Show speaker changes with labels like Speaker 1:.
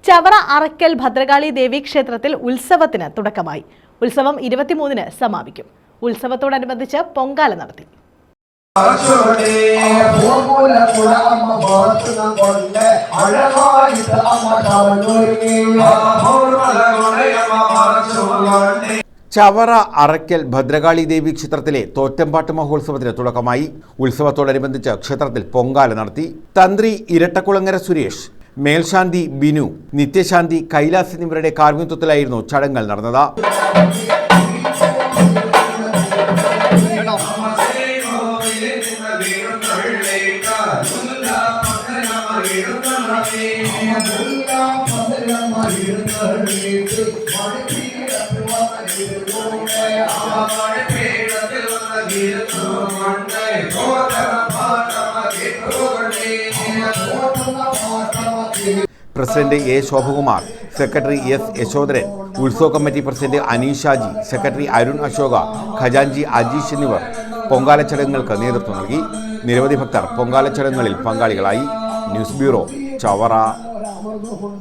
Speaker 1: ചവറ അറക്കൽ ഭദ്രകാളി ദേവി ക്ഷേത്രത്തിൽ ഉത്സവത്തിന് തുടക്കമായി. ഉത്സവം 23-ന് സമാപിക്കും. ഉത്സവത്തോടനുബന്ധിച്ച് പൊങ്കാല നടത്തി.
Speaker 2: ചവറ അറക്കൽ ഭദ്രകാളി ദേവി ക്ഷേത്രത്തിലെ തോറ്റമ്പാട്ട് മഹോത്സവത്തിന് തുടക്കമായി. ഉത്സവത്തോടനുബന്ധിച്ച് ക്ഷേത്രത്തിൽ പൊങ്കാല നടത്തി. തന്ത്രി ഇരട്ടക്കുളങ്ങര സുരേഷ്, മേൽശാന്തി ബിനു, നിത്യശാന്തി കൈലാസ് എന്നിവരുടെ കാർമ്മികത്വത്തിലായിരുന്നു ചടങ്ങുകൾ നടന്നത്. President A Shobhakumar, secretary S Yashodharan, ഉത്സവ committee president Aneeshaji, secretary Arun Ashoka, ഖജാൻജി അജീഷ് എന്നിവർ പൊങ്കാല ചടങ്ങുകൾക്ക് നേതൃത്വം നൽകി. നിരവധി ഭക്തർ പൊങ്കാല ചടങ്ങുകളിൽ പങ്കാളികളായി. News bureau, Chavara.